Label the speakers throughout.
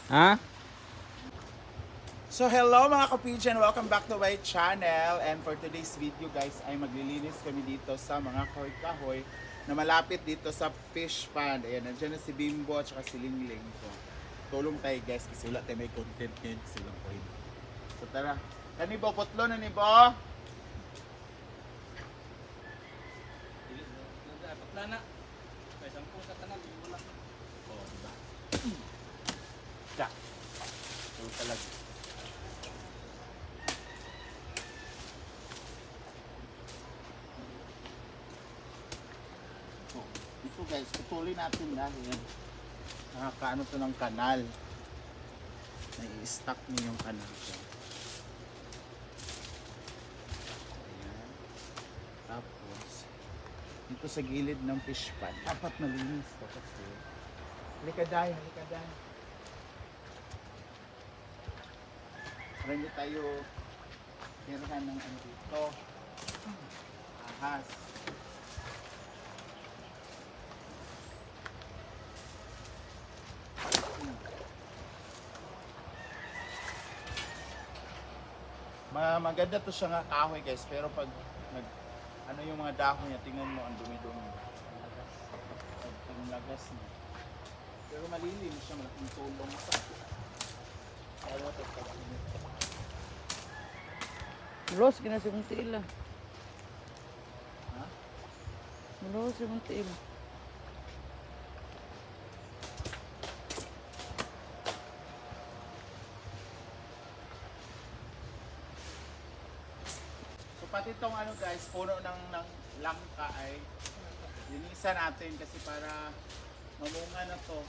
Speaker 1: Ha?
Speaker 2: So hello mga ka-pigeon, welcome back to my channel. And for today's video guys, ay maglilinis kami dito sa mga kahoy-kahoy na malapit dito sa fish pond. Ayan, nandiyan na si Bimbo at saka si Lingling. So, tulong tayo guys kasi wala tayo may content ngayon kasi lang po. So tara, kanibo, putlo na ni Bo.
Speaker 1: Nana. May sampung sa tanan, wala.
Speaker 2: Oh, diba? Tsa. So talaga. So, ito guys, putulin natin dahil nakakaano to ng kanal. Nai-stuck niyo yung kanal ko. Ayan. Tapos, dito sa gilid ng fish pond, dapat malinis to kasi. Halika dahil, halika dahil. Para hindi tayo tirahan ng ano dito. Ahas. Maganda to siya nga kahoy guys, pero pag ano yung mga dahon niya, tingnan mo ang dumi-dumi. Ang lagas niya. Pero malilim siya, malaking tulong sa kaya pagkakinit.
Speaker 3: Mulos gina sa mong tiila.
Speaker 2: Ha?
Speaker 3: Mulos sa mong tiila.
Speaker 2: So pati itong ano guys, puno ng langka ay linisan natin kasi para mamunga na to.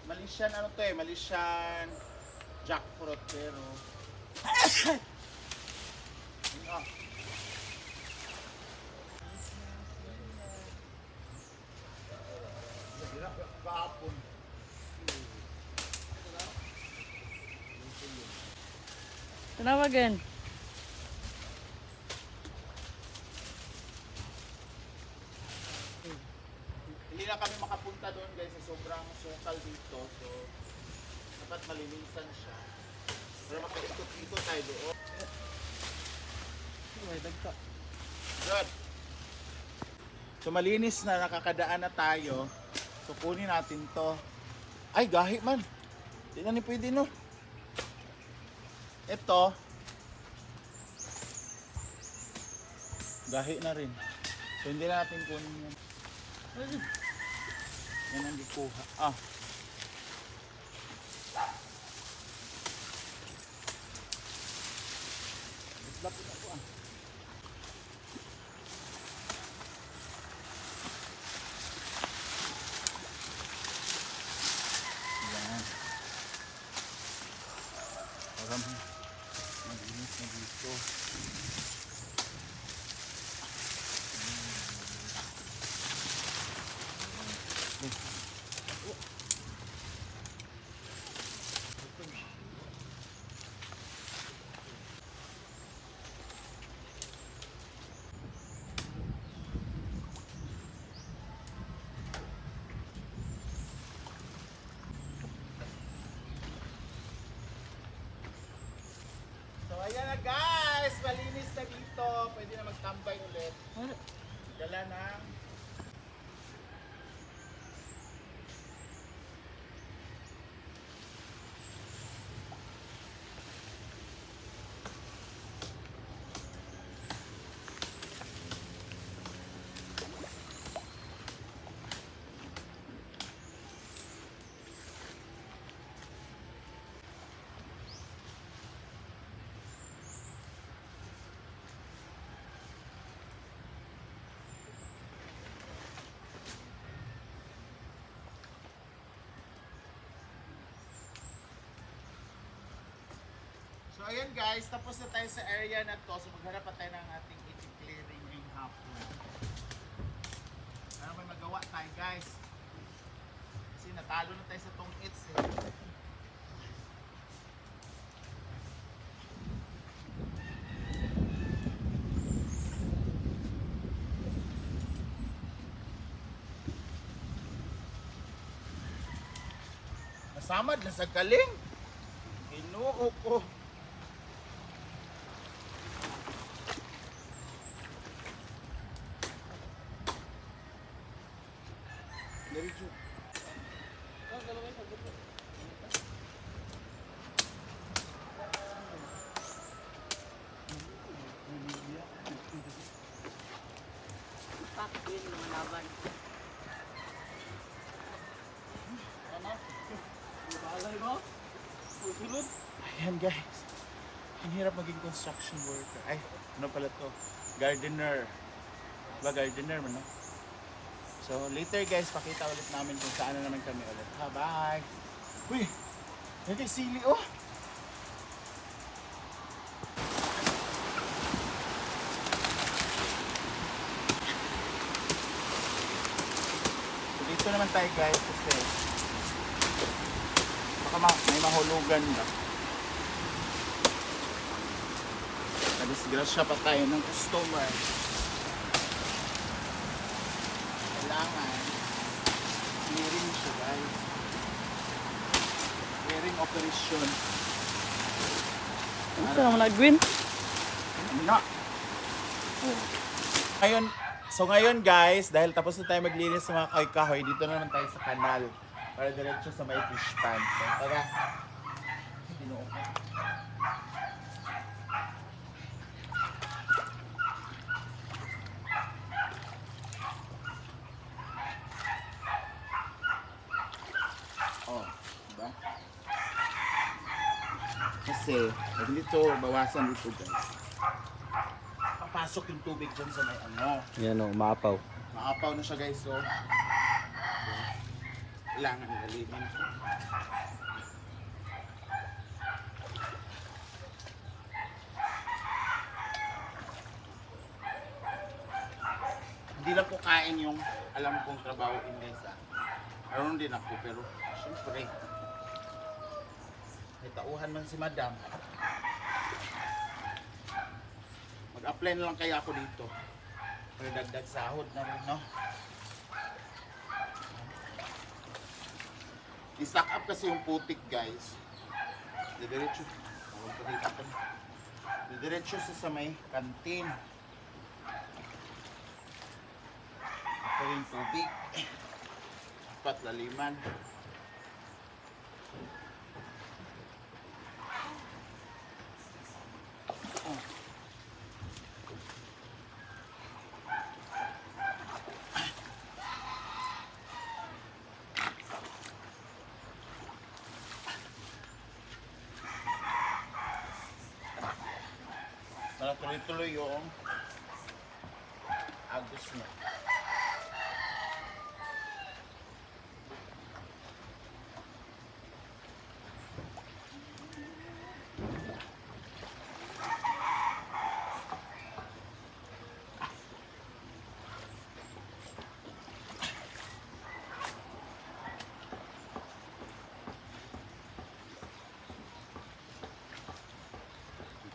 Speaker 2: Malaysian ano to eh, Malaysian jackfruit pero yun, oh. Kahapon.
Speaker 3: Tanawagan.
Speaker 2: Hindi na kami makapunta doon guys sa sobrang sukal dito. So dapat malinisan siya. Pero makaikot-ikot tayo doon.
Speaker 3: Uy, dagta.
Speaker 2: Good. So malinis na, nakakadaan na tayo. So kunin natin to. Ay, gahi man. Hindi na ni pwede no. Ito. Gahi na rin. So hindi na natin kunin yan. Yan ang gikuha. Ah. Lapit ako ah. Yan. Parang malinis na dito. So ayan na guys, malinis na dito. Pwede na magtambay ulit. Dala ng So ayan guys, tapos na tayo sa area na to. So maghanap pa tayo ng ating i-clearing ngayong hapon. Ano may magawa tayo guys? Kasi natalo na tayo sa tong its eh. samad na sa galing. Ginoo ko. Diretso.
Speaker 3: Pakwin ng laban.
Speaker 2: Ayan guys. Ang hirap maging construction worker. Ay, ano pala to? Gardener. Ba gardener man, no? So later guys, pakita ulit namin kung saan na naman kami ulit. Ha, bye! Uy! Nagay sili oh! So, dito naman tayo guys kasi baka may mahulugan ba. Nadisgrasya pa tayo ng customer. Kailangan clearing siya guys. Clearing operation.
Speaker 3: Ano sa naman nagwin?
Speaker 2: Ano? Ngayon guys, dahil tapos na tayo maglinis sa mga kahoy-kahoy, dito na naman tayo sa kanal para diretso sa may fish pond. So, tara. Ginoo ko. Oh, diba? Kasi, pag dito, bawasan dito guys. Papasok yung tubig dyan sa may ano.
Speaker 1: Yan o, maapaw.
Speaker 2: Maapaw na siya guys, so kailangan galimin. Hindi lang po kain yung alam kong trabaho in guys ah. Meron din ako pero syempre may tauhan man si madam. Mag-apply na lang kaya ako dito. Para dagdag sahod na rin, no? I-stack up kasi yung putik, guys. Didiretso. Didiretso sa may kantin. Ito yung tubig. Patlaliman. Para tuloy-tuloy yung agos niya.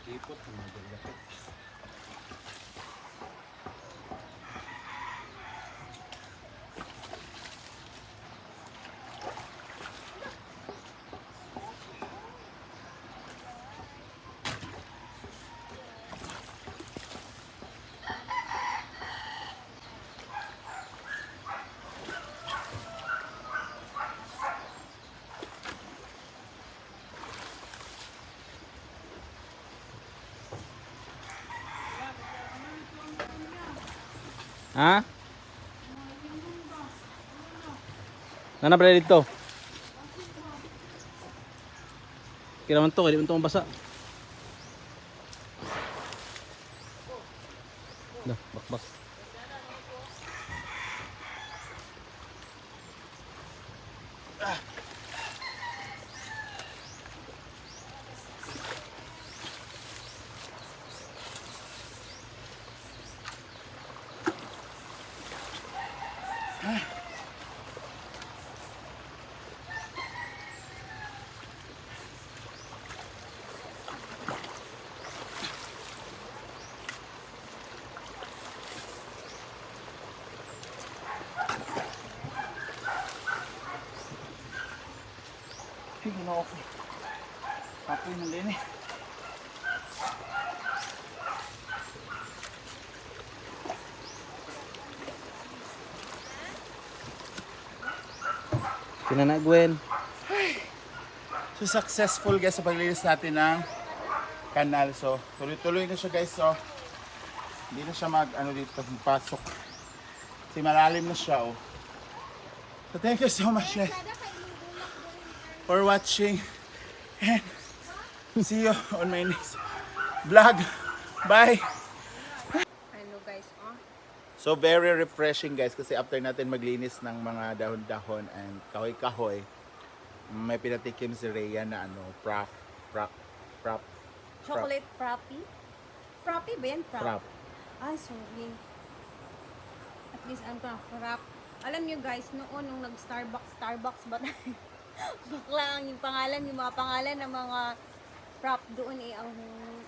Speaker 2: Ikot ng mga dalapit.
Speaker 1: Ha? Nana pala dito? Kira man to, hindi man to mabasa. Dah, bak-bak.
Speaker 2: ginoo ko. Kapoy ng din eh.
Speaker 1: Sina na Gwen.
Speaker 2: So successful guys sa paglinis natin ng kanal. So tuloy-tuloy na siya guys. So hindi na siya dito pasok. Kasi malalim na siya oh. So thank you so much guys for watching and see you on my next vlog. Bye!
Speaker 4: Ano guys, oh?
Speaker 2: So very refreshing guys kasi after natin maglinis ng mga dahon-dahon and kahoy-kahoy, may pinatikim si Rhea na frap.
Speaker 4: Chocolate frappy? Frappy ba yan?
Speaker 2: Frap.
Speaker 4: Ay, sorry. At least alam ko na, frap. Alam nyo guys, noon nung nag-Starbucks ba tayo? Bakla ang yung pangalan, yung mga pangalan ng mga frap doon eh,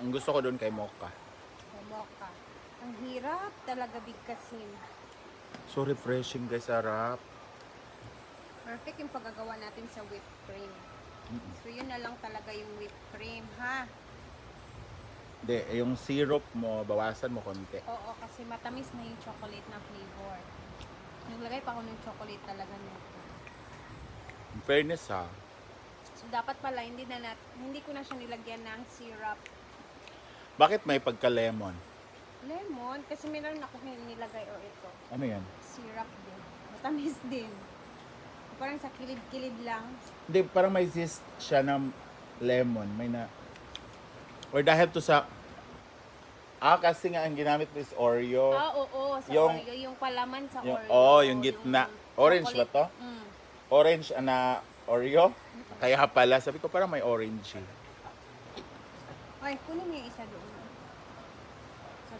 Speaker 2: Ang gusto ko doon kay Mocha.
Speaker 4: mocha. Ang hirap talaga bigkasin.
Speaker 2: So refreshing guys, sarap.
Speaker 4: Perfect yung paggagawa natin sa whipped cream. So yun na lang talaga yung whipped cream, ha?
Speaker 2: De, yung syrup mo, bawasan mo konti.
Speaker 4: Oo, kasi matamis na yung chocolate na flavor. Naglagay pa ako ng chocolate talaga nito.
Speaker 2: In fairness ha.
Speaker 4: So dapat pala hindi ko na siya nilagyan ng syrup.
Speaker 2: Bakit may pagka-lemon?
Speaker 4: Lemon kasi meron ako nilagay ito.
Speaker 2: Ano yan?
Speaker 4: Syrup din. Matamis din. Parang sa kilid-kilid lang.
Speaker 2: Hindi, parang may zest siya ng lemon. May na... Or dahil to sa... kasi nga ang ginamit mo is Oreo.
Speaker 4: Oo, sa
Speaker 2: Yung-
Speaker 4: Oreo. Yung palaman sa Oreo.
Speaker 2: Yung gitna. Orange ba to?
Speaker 4: Mm.
Speaker 2: Orange na Oreo? Kaya pala, sabi ko parang may orange.
Speaker 4: Ay, kunin mo yung isa doon.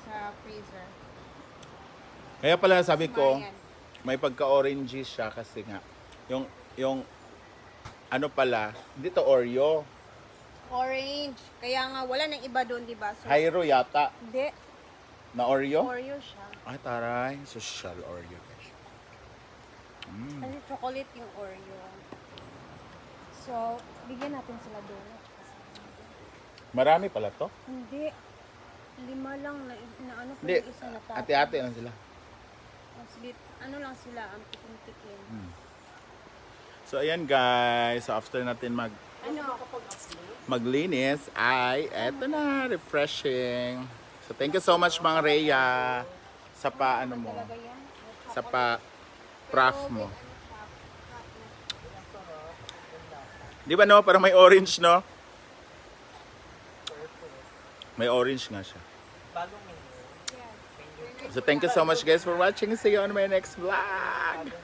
Speaker 4: Sa freezer.
Speaker 2: Kaya pala sabi ko,
Speaker 4: Marian.
Speaker 2: may pagka-orange siya kasi nga, yung ano pala, hindi to Oreo.
Speaker 4: Orange. Kaya nga, wala nang iba doon, di ba? So,
Speaker 2: Hyro yata.
Speaker 4: hindi.
Speaker 2: Na Oreo?
Speaker 4: Oreo siya.
Speaker 2: Ay, taray. Social Oreo. guys.
Speaker 4: Kasi chocolate yung Oreo. So, bigyan natin sila donut.
Speaker 2: Marami pala to.
Speaker 4: Hindi. 5 lang na ano ko
Speaker 2: Hindi.
Speaker 4: yung isa na tapos.
Speaker 2: Ate-ate lang sila.
Speaker 4: Ano lang sila, ang tikim-tikim.
Speaker 2: So, ayan guys. So, after natin
Speaker 4: Ano?
Speaker 2: maglinis ay eto na, refreshing. So, thank you so much Mang Rhea sa paano mo,
Speaker 4: Talaga yan?
Speaker 2: sa pa-craft mo. Di ba no? Parang may orange, no? May orange nga siya. So, thank you so much guys for watching. See you on my next vlog.